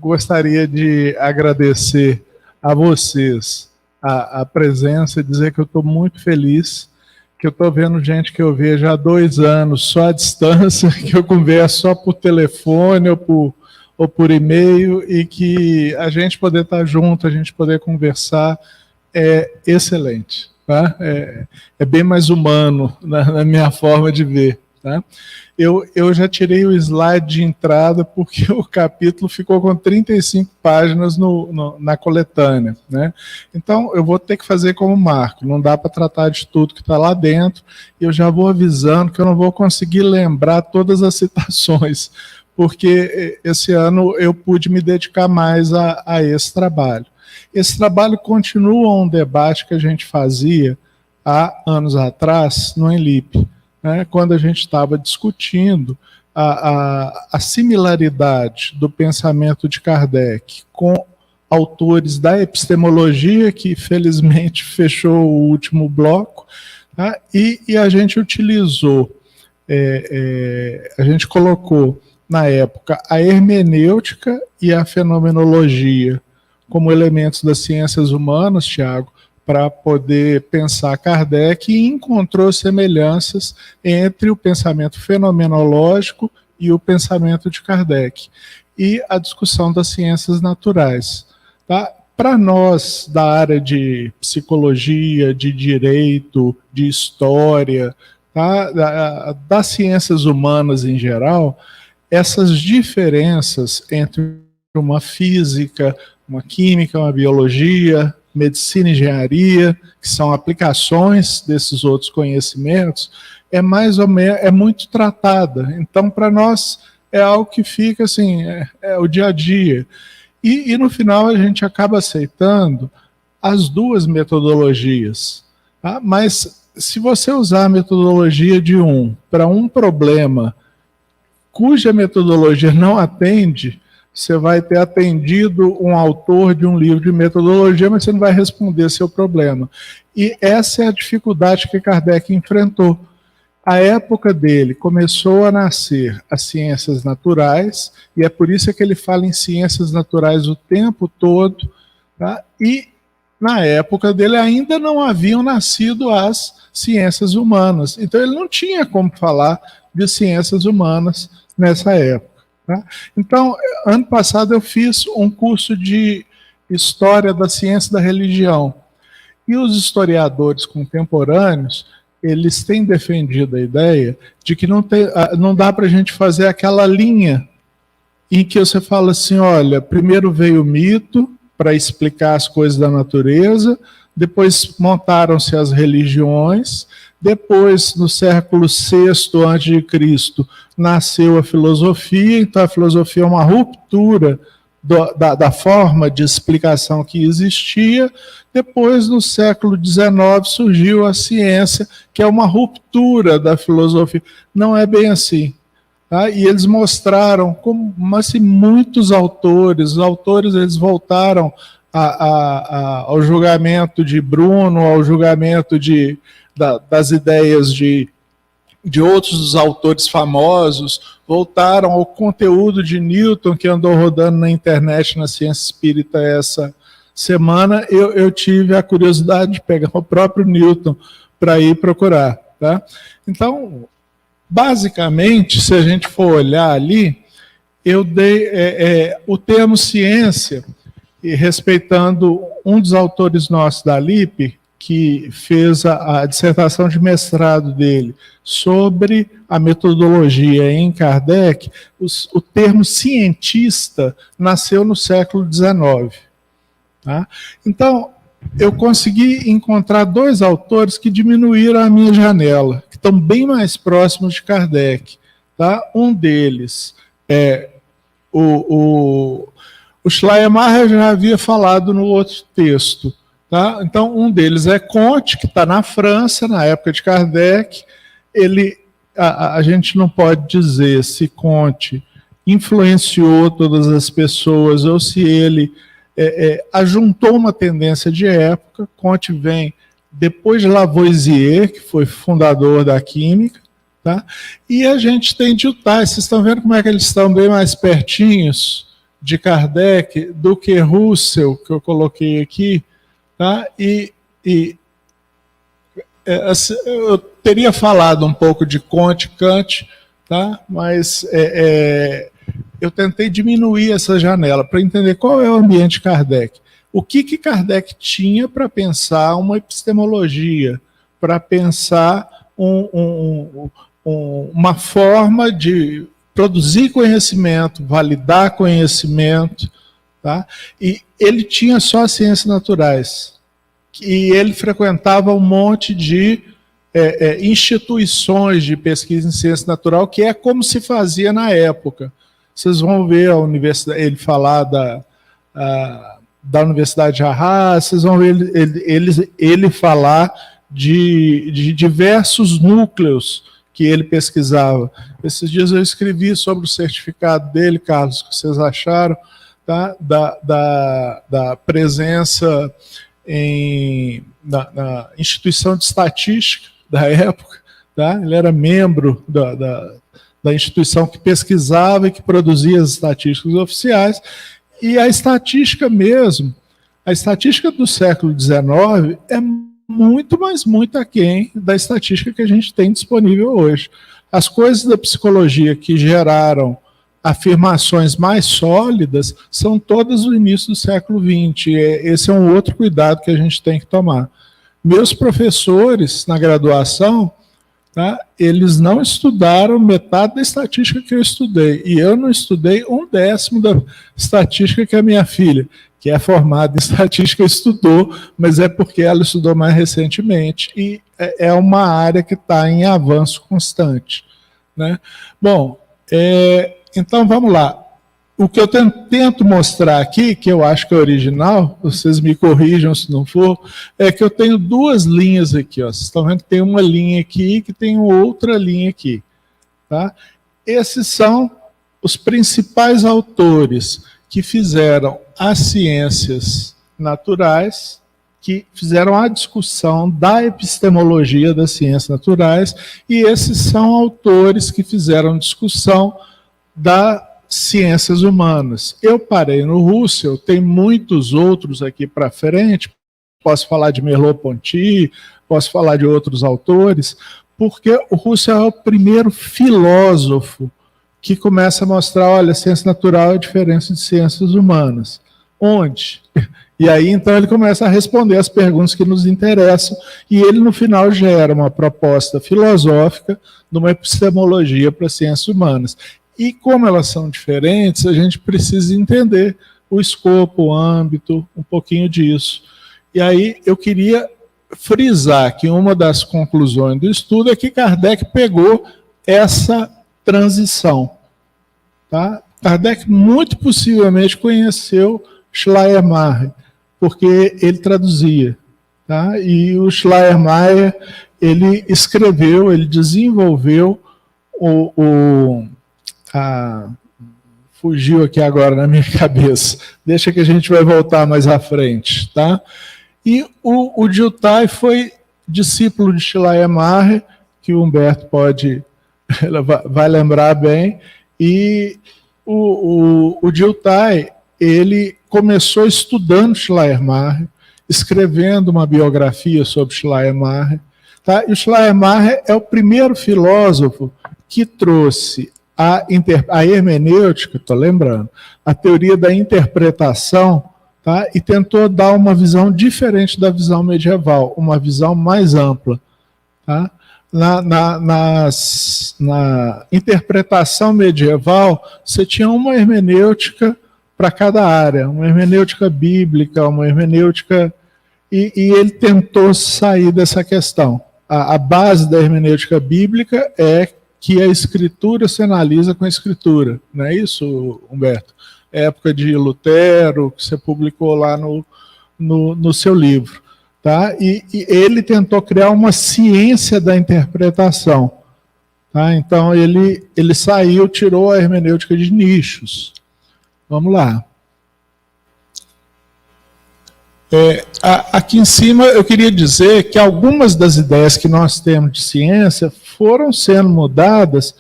gostaria de agradecer a vocês a presença e dizer que eu estou muito feliz, que eu estou vendo gente que eu vejo há 2 anos só à distância, que eu converso só por telefone ou por e-mail, e que a gente poder estar junto, a gente poder conversar é excelente. Tá? É bem mais humano na minha forma de ver. Tá? Eu já tirei o slide de entrada porque o capítulo ficou com 35 páginas na coletânea. Né? Então, eu vou ter que fazer como Marco, não dá para tratar de tudo que está lá dentro, e eu já vou avisando que eu não vou conseguir lembrar todas as citações, porque esse ano eu pude me dedicar mais a esse trabalho. Esse trabalho continua um debate que a gente fazia há anos atrás no ENLIP, né, quando a gente estava discutindo a similaridade do pensamento de Kardec com autores da epistemologia, que felizmente fechou o último bloco, tá, e a gente utilizou, a gente colocou na época a hermenêutica e a fenomenologia como elementos das ciências humanas, Tiago, para poder pensar Kardec, e encontrou semelhanças entre o pensamento fenomenológico e o pensamento de Kardec, e a discussão das ciências naturais. Tá? Para nós, da área de psicologia, de direito, de história, tá? Das ciências humanas em geral, essas diferenças entre uma física, uma química, uma biologia, medicina e engenharia, que são aplicações desses outros conhecimentos, mais ou menos, muito tratada. Então, para nós, é algo que fica assim, é o dia a dia. E no final a gente acaba aceitando as duas metodologias. Tá? Mas se você usar a metodologia de para um problema cuja metodologia não atende, você vai ter atendido um autor de um livro de metodologia, mas você não vai responder seu problema. E essa é a dificuldade que Kardec enfrentou. A época dele começou a nascer as ciências naturais, e é por isso que ele fala em ciências naturais o tempo todo, tá? E na época dele ainda não haviam nascido as ciências humanas. Então ele não tinha como falar de ciências humanas nessa época. Tá? Então, ano passado eu fiz um curso de História da Ciência da Religião. E os historiadores contemporâneos, eles têm defendido a ideia de que não dá para a gente fazer aquela linha em que você fala assim, olha, primeiro veio o mito para explicar as coisas da natureza, depois montaram-se as religiões, depois, no século VI a.C., nasceu a filosofia, então a filosofia é uma ruptura da forma de explicação que existia. Depois, no século XIX, surgiu a ciência, que é uma ruptura da filosofia. Não é bem assim. Tá? E eles mostraram como assim, muitos autores, os autores eles voltaram ao julgamento de Bruno, ao julgamento das ideias de outros autores famosos, voltaram ao conteúdo de Newton, que andou rodando na internet, na ciência espírita essa semana. Eu tive a curiosidade de pegar o próprio Newton para ir procurar. Tá? Então, basicamente, se a gente for olhar ali, eu dei o termo ciência, e respeitando um dos autores nossos da LIP, que fez a dissertação de mestrado dele sobre a metodologia em Kardec, o termo cientista nasceu no século XIX. Tá? Então, eu consegui encontrar 2 autores que diminuíram a minha janela, que estão bem mais próximos de Kardec. Tá? Um deles é o Schleiermacher, eu já havia falado no outro texto. Tá? Então, um deles é Comte, que está na França, na época de Kardec. A gente não pode dizer se Comte influenciou todas as pessoas ou se ele ajuntou uma tendência de época. Comte vem depois de Lavoisier, que foi fundador da química. Tá? E a gente tem Dilthey. Vocês estão vendo como é que eles estão bem mais pertinhos de Kardec do que Russell, que eu coloquei aqui, tá? Eu teria falado um pouco de Comte e Kant, tá? Mas eu tentei diminuir essa janela para entender qual é o ambiente de Kardec. O que Kardec tinha para pensar uma epistemologia, para pensar uma forma de produzir conhecimento, validar conhecimento, tá? E ele tinha só as ciências naturais. E ele frequentava um monte de instituições de pesquisa em ciência natural, que é como se fazia na época. Vocês vão ver a universidade, ele falar da Universidade de Arras, vocês vão ver ele falar de diversos núcleos que ele pesquisava. Esses dias eu escrevi sobre o certificado dele, Carlos, que vocês acharam, tá? da presença na instituição de estatística da época, tá? Ele era membro da instituição que pesquisava e que produzia as estatísticas oficiais, e a estatística mesmo, a estatística do século XIX é muito, mas muito aquém da estatística que a gente tem disponível hoje. As coisas da psicologia que geraram afirmações mais sólidas são todas no início do século XX. Esse é um outro cuidado que a gente tem que tomar. Meus professores na graduação, tá, eles não estudaram metade da estatística que eu estudei, e eu não estudei 1/10 da estatística que a minha filha, que é formada em estatística, estudou, mas é porque ela estudou mais recentemente, e é uma área que está em avanço constante, né? Bom, então vamos lá. O que eu tento mostrar aqui, que eu acho que é original, vocês me corrijam se não for, é que eu tenho duas linhas aqui. Ó. Vocês estão vendo que tem uma linha aqui que tem outra linha aqui. Tá? Esses são os principais autores que fizeram as ciências naturais, que fizeram a discussão da epistemologia das ciências naturais, e esses são autores que fizeram discussão das ciências humanas. Eu parei no Russell, tem muitos outros aqui para frente, posso falar de Merleau-Ponty, posso falar de outros autores, porque o Russell é o primeiro filósofo que começa a mostrar, olha, ciência natural é diferente de ciências humanas. Onde? E aí, então, ele começa a responder as perguntas que nos interessam, e ele, no final, gera uma proposta filosófica de uma epistemologia para as ciências humanas. E como elas são diferentes, a gente precisa entender o escopo, o âmbito, um pouquinho disso. E aí eu queria frisar que uma das conclusões do estudo é que Kardec pegou essa transição. Tá? Kardec muito possivelmente conheceu Schleiermacher, porque ele traduzia. Tá? E o Schleiermacher, ele escreveu, ele desenvolveu fugiu aqui agora na minha cabeça. Deixa que a gente vai voltar mais à frente, tá? E o Dilthey foi discípulo de Schleiermacher, que o Humberto vai lembrar bem, e o Dilthey, ele começou estudando Schleiermacher, escrevendo uma biografia sobre Schleiermacher, tá? E o Schleiermacher é o primeiro filósofo que trouxe a hermenêutica, estou lembrando, a teoria da interpretação, tá? E tentou dar uma visão diferente da visão medieval, uma visão mais ampla. Tá? Na interpretação medieval, você tinha uma hermenêutica para cada área, uma hermenêutica bíblica, uma hermenêutica... E ele tentou sair dessa questão. A base da hermenêutica bíblica é que a escritura se analisa com a escritura, não é isso, Humberto? Época de Lutero, que você publicou lá no seu livro. Tá? E ele tentou criar uma ciência da interpretação. Tá? Então ele saiu, tirou a hermenêutica de nichos. Vamos lá. Aqui em cima eu queria dizer que algumas das ideias que nós temos de ciência foram sendo mudadas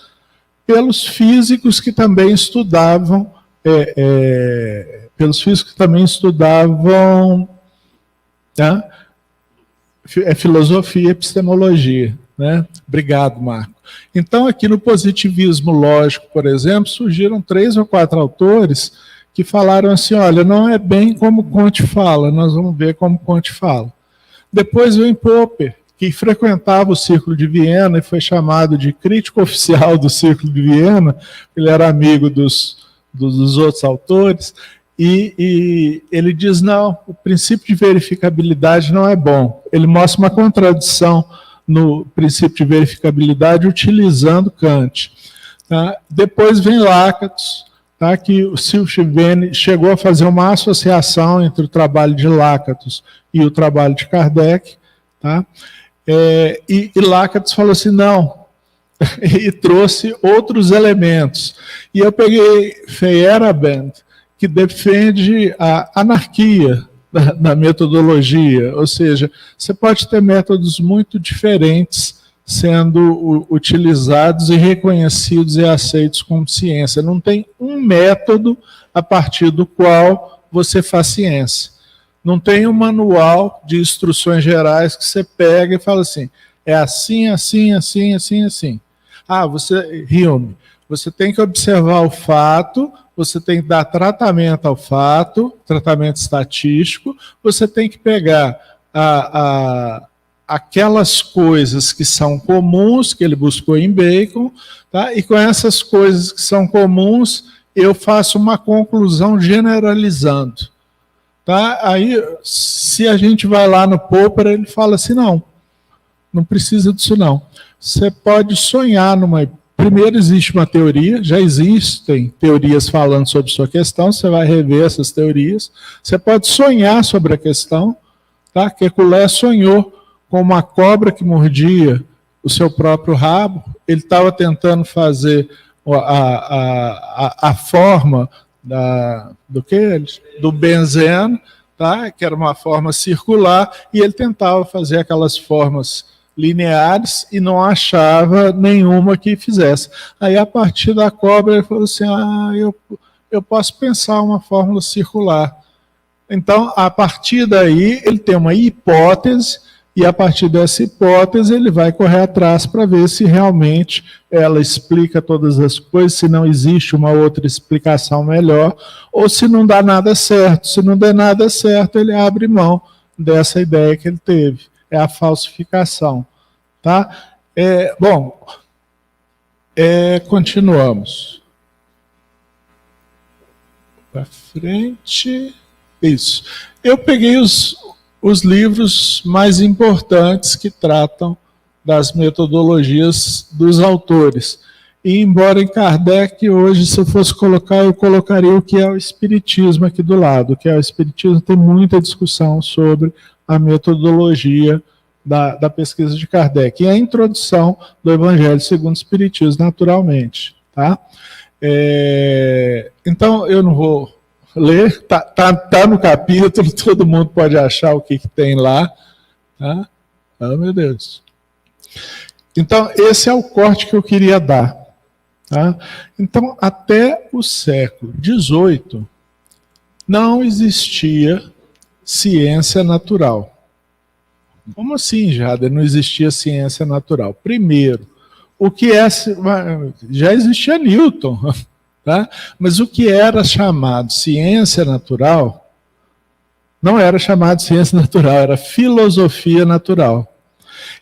pelos físicos que também estudavam pelos físicos que também estudavam, né, filosofia e epistemologia. Né? Obrigado, Marco. Então, aqui no positivismo lógico, por exemplo, surgiram 3 ou 4 autores que falaram assim, olha, não é bem como Comte fala, nós vamos ver como Comte fala. Depois vem Popper, que frequentava o Círculo de Viena e foi chamado de crítico oficial do Círculo de Viena, ele era amigo dos outros autores, e ele diz, não, o princípio de verificabilidade não é bom. Ele mostra uma contradição no princípio de verificabilidade utilizando Kant. Tá? Depois vem Lakatos, tá? Que o Silchivene chegou a fazer uma associação entre o trabalho de Lakatos e o trabalho de Kardec, tá? E Lakatos falou assim, não, e trouxe outros elementos. E eu peguei Feyerabend, que defende a anarquia da metodologia, ou seja, você pode ter métodos muito diferentes sendo utilizados e reconhecidos e aceitos como ciência. Não tem um método a partir do qual você faz ciência. Não tem um manual de instruções gerais que você pega e fala assim, é assim, assim, assim, assim, assim. Hume, você tem que observar o fato, você tem que dar tratamento ao fato, tratamento estatístico, você tem que pegar aquelas coisas que são comuns, que ele buscou em Bacon, tá? E com essas coisas que são comuns, eu faço uma conclusão generalizando. Tá? Aí, se a gente vai lá no Popper, ele fala assim, não precisa disso não. Você pode sonhar Primeiro existe uma teoria, já existem teorias falando sobre sua questão, você vai rever essas teorias. Você pode sonhar sobre a questão, tá? Kekulé sonhou com uma cobra que mordia o seu próprio rabo, ele estava tentando fazer a forma do benzeno, tá? Que era uma forma circular, e ele tentava fazer aquelas formas lineares e não achava nenhuma que fizesse. Aí, a partir da cobra, ele falou assim, eu posso pensar uma fórmula circular. Então, a partir daí, ele tem uma hipótese, e a partir dessa hipótese, ele vai correr atrás para ver se realmente ela explica todas as coisas, se não existe uma outra explicação melhor, ou se não dá nada certo. Se não der nada certo, ele abre mão dessa ideia que ele teve. É a falsificação. Tá? Continuamos. Para frente. Isso. Eu peguei os livros mais importantes que tratam das metodologias dos autores. E, embora em Kardec, hoje, se eu fosse colocar, eu colocaria o que é o Espiritismo aqui do lado. O que é o Espiritismo tem muita discussão sobre a metodologia da pesquisa de Kardec. E a introdução do Evangelho segundo o Espiritismo, naturalmente. Tá? Então, eu não vou ler, tá no capítulo, todo mundo pode achar o que tem lá. Tá? Meu Deus. Então, esse é o corte que eu queria dar. Tá? Então, até o século XVIII, não existia ciência natural. Como assim, Jada? Não existia ciência natural? Primeiro, o que já existia Newton, tá? Mas o que era chamado ciência natural não era chamado ciência natural, era filosofia natural.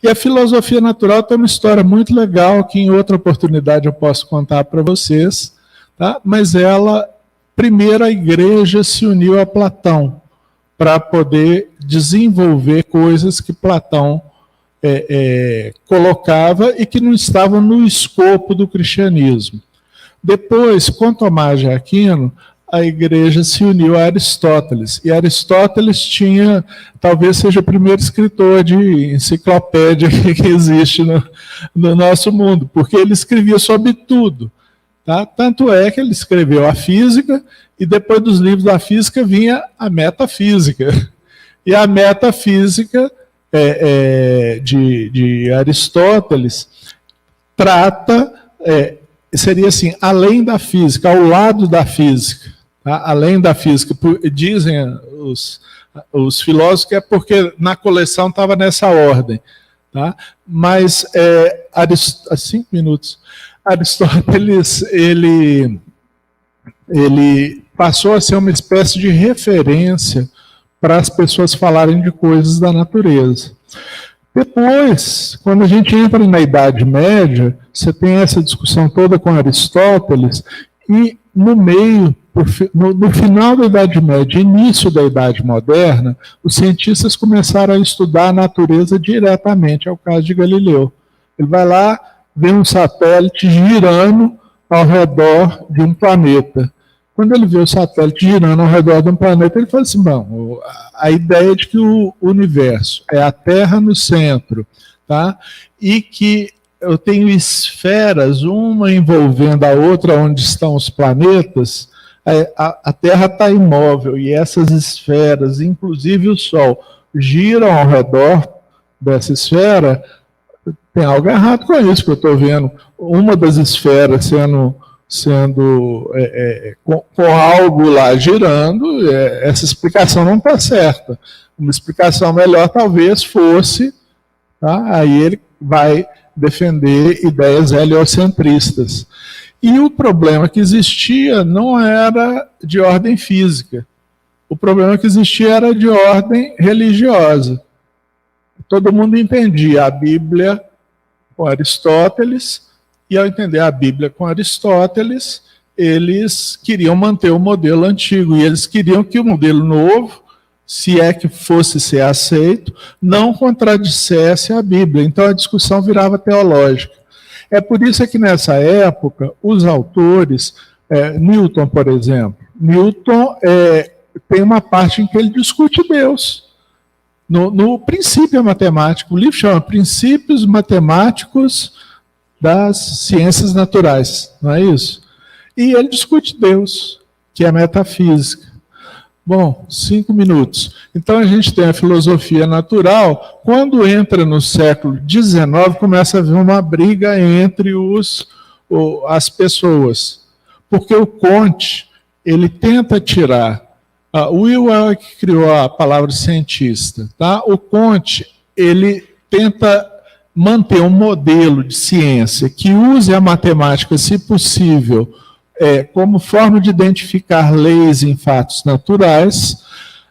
E a filosofia natural tem uma história muito legal que em outra oportunidade eu posso contar para vocês, tá? Mas primeiro a igreja se uniu a Platão para poder desenvolver coisas que Platão colocava e que não estavam no escopo do cristianismo. Depois, com Tomás de Aquino, a igreja se uniu a Aristóteles. E Aristóteles talvez seja o primeiro escritor de enciclopédia que existe no nosso mundo, porque ele escrevia sobre tudo. Tá? Tanto é que ele escreveu a física, e depois dos livros da física vinha a metafísica. E a metafísica de Aristóteles trata, seria assim, além da física, ao lado da física. tá? Além da física. Dizem os filósofos que é porque na coleção estava nessa ordem. Tá? Mas, 5 minutos, Aristóteles, ele passou a ser uma espécie de referência para as pessoas falarem de coisas da natureza. Depois, quando a gente entra na Idade Média, você tem essa discussão toda com Aristóteles, e no meio, no final da Idade Média, início da Idade Moderna, os cientistas começaram a estudar a natureza diretamente, é o caso de Galileu. Ele vai lá, vê um satélite girando ao redor de um planeta. Quando ele vê o satélite girando ao redor de um planeta, ele fala assim, bom, a ideia de que o universo é a Terra no centro, tá? E que eu tenho esferas, uma envolvendo a outra, onde estão os planetas, a Terra está imóvel, e essas esferas, inclusive o Sol, giram ao redor dessa esfera. Tem algo errado com isso, que eu estou vendo uma das esferas com algo lá girando, essa explicação não está certa. Uma explicação melhor talvez fosse, tá? Aí ele vai defender ideias heliocentristas. E o problema que existia não era de ordem física, o problema que existia era de ordem religiosa. Todo mundo entendia a Bíblia com Aristóteles, e ao entender a Bíblia com Aristóteles, eles queriam manter o modelo antigo, e eles queriam que o modelo novo, se é que fosse ser aceito, não contradissesse a Bíblia. Então a discussão virava teológica. É por isso que nessa época, os autores, Newton, por exemplo, Newton tem uma parte em que ele discute Deus. No princípio matemático, o livro chama Princípios Matemáticos das Ciências Naturais, não é isso? E ele discute Deus, que é a metafísica. Bom, 5 minutos. Então a gente tem a filosofia natural. Quando entra no século XIX, começa a haver uma briga entre as pessoas. Porque o Comte, ele tenta tirar... o Will é que criou a palavra cientista. Tá? O Comte, ele tenta manter um modelo de ciência que use a matemática, se possível, como forma de identificar leis em fatos naturais.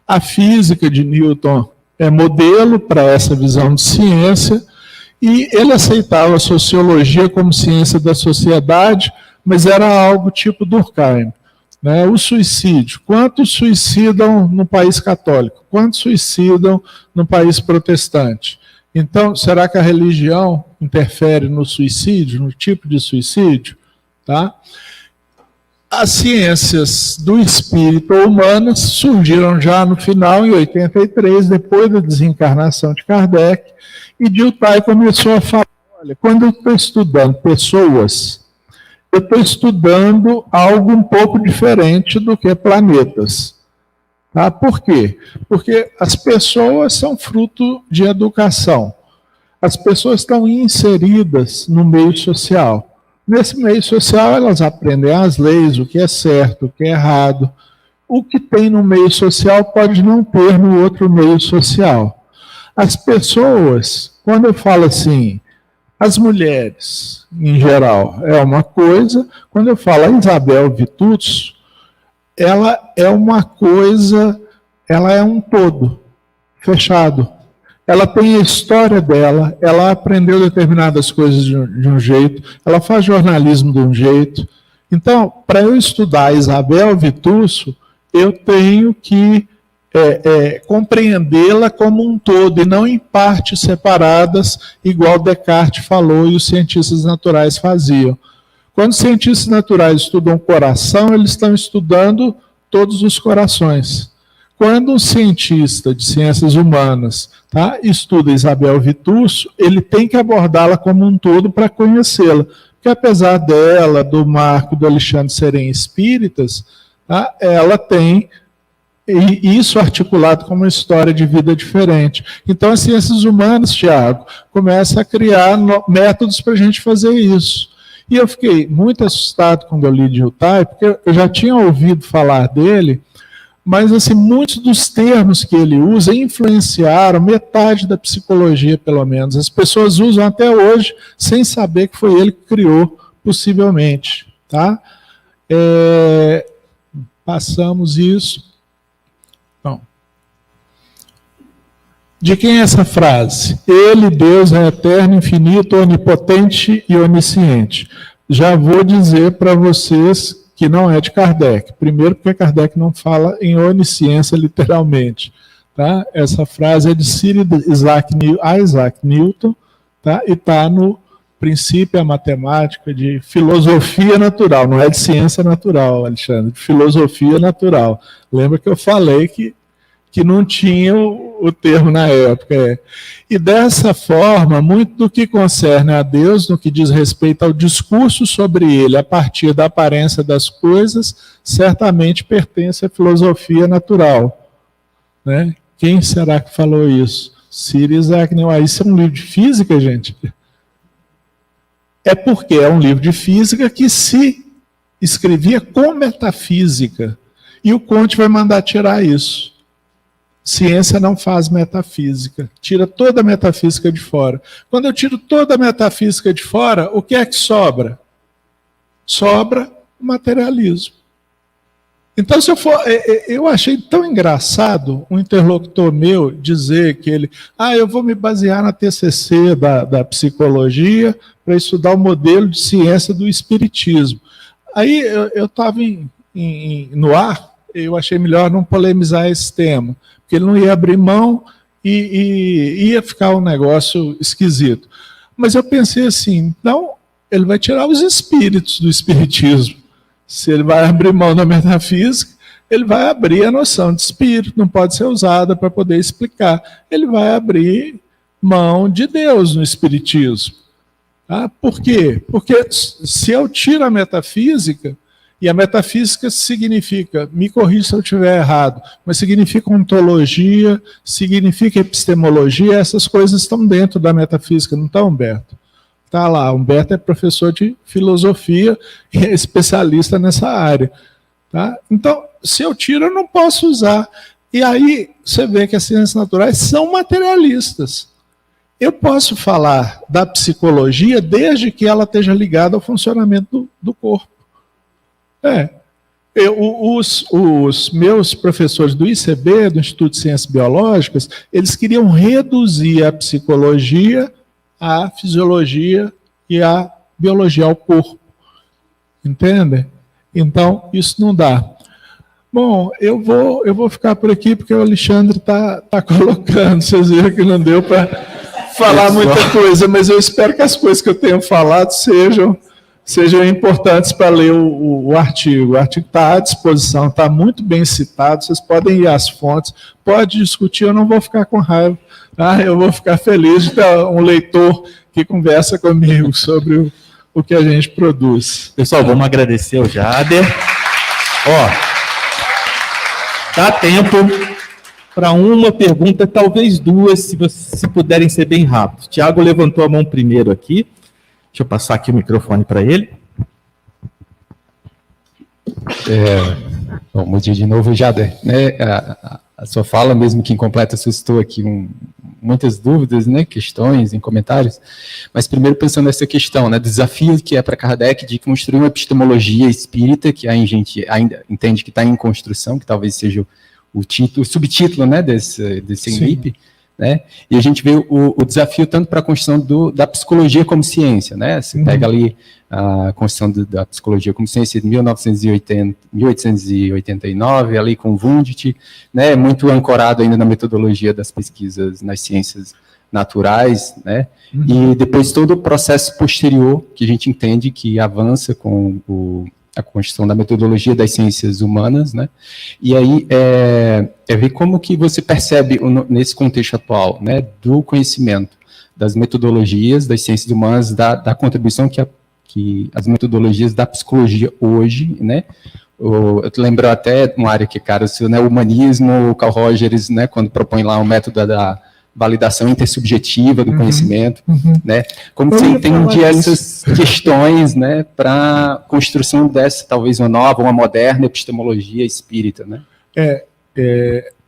A física de Newton é modelo para essa visão de ciência, e ele aceitava a sociologia como ciência da sociedade, mas era algo tipo Durkheim. Né? O suicídio. Quantos suicidam no país católico? Quantos suicidam no país protestante? Então, será que a religião interfere no suicídio, no tipo de suicídio? Tá? As ciências do espírito humanas surgiram já no final, em 83, depois da desencarnação de Kardec, e Dilthey começou a falar, olha, quando eu estou estudando pessoas, eu estou estudando algo um pouco diferente do que planetas. Tá? Por quê? Porque as pessoas são fruto de educação. As pessoas estão inseridas no meio social. Nesse meio social, elas aprendem as leis, o que é certo, o que é errado. O que tem no meio social pode não ter no outro meio social. As pessoas, quando eu falo assim, as mulheres, em geral, é uma coisa. Quando eu falo a Isabel Vitucci, ela é uma coisa, ela é um todo, fechado. Ela tem a história dela, ela aprendeu determinadas coisas de um jeito, ela faz jornalismo de um jeito. Então, para eu estudar a Isabel Vitucci, eu tenho que compreendê-la como um todo, e não em partes separadas, igual Descartes falou e os cientistas naturais faziam. Quando os cientistas naturais estudam o coração, eles estão estudando todos os corações. Quando um cientista de ciências humanas estuda Isabel Vitucci, ele tem que abordá-la como um todo para conhecê-la. Porque apesar dela, do Marco, do Alexandre serem espíritas, ela tem isso articulado como uma história de vida diferente. Então as ciências humanas, Tiago, começam a criar métodos para a gente fazer isso. E eu fiquei muito assustado quando eu li de Yutai, porque eu já tinha ouvido falar dele, mas assim, muitos dos termos que ele usa influenciaram metade da psicologia, pelo menos. As pessoas usam até hoje sem saber que foi ele que criou, possivelmente. Tá? Passamos isso. Bom. De quem é essa frase? Ele, Deus, é eterno, infinito, onipotente e onisciente. Já vou dizer para vocês que não é de Kardec. Primeiro, porque Kardec não fala em onisciência literalmente. Tá? Essa frase é de Sir Isaac Newton, tá? E está no Princípio, a matemática de filosofia natural, não é de ciência natural, Alexandre, de filosofia natural. Lembra que eu falei que não tinha o termo na época. E dessa forma, muito do que concerne a Deus, no que diz respeito ao discurso sobre ele, a partir da aparência das coisas, certamente pertence à filosofia natural. Né? Quem será que falou isso? Sir Isaac Newton. Isso é um livro de física, gente? É porque é um livro de física que se escrevia com metafísica. E o Comte vai mandar tirar isso. Ciência não faz metafísica. Tira toda a metafísica de fora. Quando eu tiro toda a metafísica de fora, o que é que sobra? Sobra o materialismo. Então, se eu for. Eu achei tão engraçado um interlocutor meu dizer que ele. Eu vou me basear na TCC da psicologia para estudar o modelo de ciência do espiritismo. Aí eu estava no ar, eu achei melhor não polemizar esse tema, porque ele não ia abrir mão e ia ficar um negócio esquisito. Mas eu pensei assim, então ele vai tirar os espíritos do espiritismo. Se ele vai abrir mão da metafísica, ele vai abrir a noção de espírito, não pode ser usada para poder explicar. Ele vai abrir mão de Deus no espiritismo. Tá? Por quê? Porque se eu tiro a metafísica, e a metafísica significa, me corrija se eu estiver errado, mas significa ontologia, significa epistemologia, essas coisas estão dentro da metafísica, não está, Humberto? Está lá, Humberto é professor de filosofia e é especialista nessa área. Tá? Então, se eu tiro, eu não posso usar. E aí você vê que as ciências naturais são materialistas. Eu posso falar da psicologia desde que ela esteja ligada ao funcionamento do corpo. Os meus professores do ICB, do Instituto de Ciências Biológicas, eles queriam reduzir a psicologia à fisiologia e à biologia, ao corpo. Entendem? Então, isso não dá. Bom, eu vou ficar por aqui, porque o Alexandre está colocando. Vocês viram que não deu para falar muita coisa, mas eu espero que as coisas que eu tenho falado sejam importantes para ler o artigo. O artigo está à disposição, está muito bem citado, vocês podem ir às fontes, pode discutir, eu não vou ficar com raiva, tá? Eu vou ficar feliz de ter um leitor que conversa comigo sobre o que a gente produz. Pessoal, vamos agradecer ao Jader. Dá tempo para uma pergunta, talvez duas, se puderem ser bem rápidos. Tiago levantou a mão primeiro aqui. Deixa eu passar aqui o microfone para ele. Bom dia de novo, Jader. A sua fala, mesmo que incompleta, suscitou aqui muitas dúvidas, né, questões em comentários. Mas primeiro pensando nessa questão, né, desafio que é para Kardec de construir uma epistemologia espírita, que a gente ainda entende que está em construção, que talvez seja o subtítulo, né, desse MIP. Né? E a gente vê o desafio tanto para a construção da psicologia como ciência, né? Você pega ali a construção da psicologia como ciência de 1889, ali com Wundt, né? Muito ancorado ainda na metodologia das pesquisas nas ciências naturais, né? E depois todo o processo posterior que a gente entende que avança com a construção da metodologia das ciências humanas, né? E aí ver como que você percebe nesse contexto atual, né, do conhecimento das metodologias das ciências humanas, da contribuição que as metodologias da psicologia hoje, né? Eu te lembro até uma área que, cara, o humanismo, o Carl Rogers, né, quando propõe lá o método validação intersubjetiva do conhecimento, né? Como Eu você ia entende falar essas questões, né, para a construção dessa, talvez uma nova, uma moderna epistemologia espírita, né?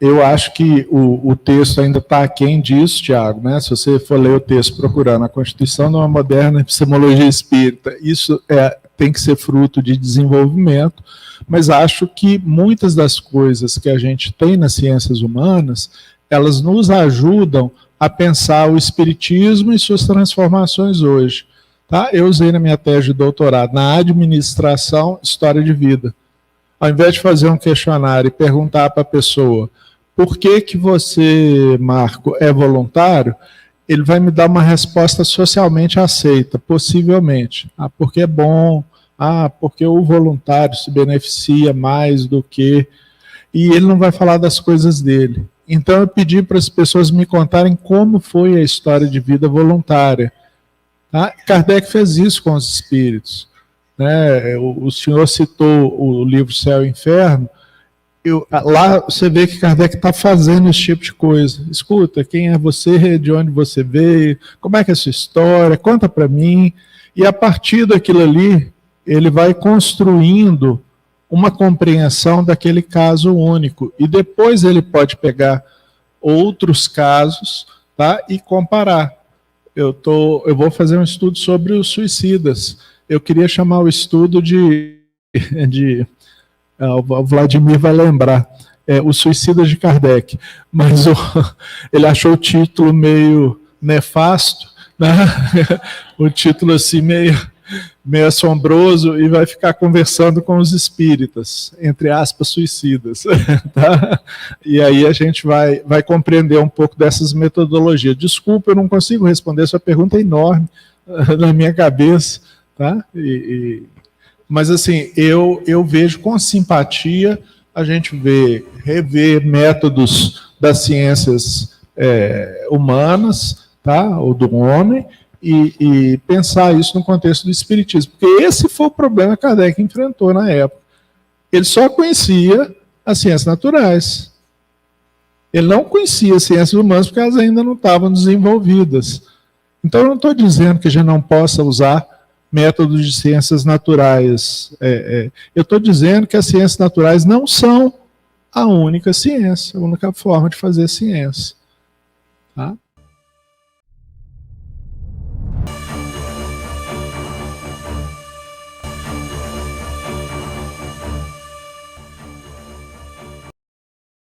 Eu acho que o texto ainda está aquém disso, Tiago, né? Se você for ler o texto procurando a Constituição de uma moderna epistemologia espírita, isso tem que ser fruto de desenvolvimento, mas acho que muitas das coisas que a gente tem nas ciências humanas, elas nos ajudam a pensar o espiritismo e suas transformações hoje. Tá? Eu usei na minha tese de doutorado, na administração, história de vida. Ao invés de fazer um questionário e perguntar para a pessoa por que você, Marco, é voluntário, ele vai me dar uma resposta socialmente aceita, possivelmente. Porque é bom, porque o voluntário se beneficia mais do que... E ele não vai falar das coisas dele. Então eu pedi para as pessoas me contarem como foi a história de vida voluntária. Tá? Kardec fez isso com os espíritos. Né? O senhor citou o livro Céu e Inferno. Lá você vê que Kardec está fazendo esse tipo de coisa. Escuta, quem é você, de onde você veio, como é que é a sua história, conta para mim. E a partir daquilo ali, ele vai construindo uma compreensão daquele caso único. E depois ele pode pegar outros casos, tá, e comparar. Eu vou fazer um estudo sobre os suicidas. Eu queria chamar o estudo o Vladimir vai lembrar, Os Suicidas de Kardec, mas ele achou o título meio nefasto, né? O título assim meio assombroso, e vai ficar conversando com os espíritas, entre aspas, suicidas. Tá? E aí a gente vai compreender um pouco dessas metodologias. Desculpa, eu não consigo responder, sua pergunta é enorme na minha cabeça, tá? Mas assim, eu vejo com simpatia a gente rever métodos das ciências humanas, tá? Ou do homem, e pensar isso no contexto do espiritismo. Porque esse foi o problema que Kardec enfrentou na época. Ele só conhecia as ciências naturais. Ele não conhecia as ciências humanas porque elas ainda não estavam desenvolvidas. Então, eu não estou dizendo que a gente não possa usar métodos de ciências naturais. Eu estou dizendo que as ciências naturais não são a única ciência, a única forma de fazer ciência. Tá?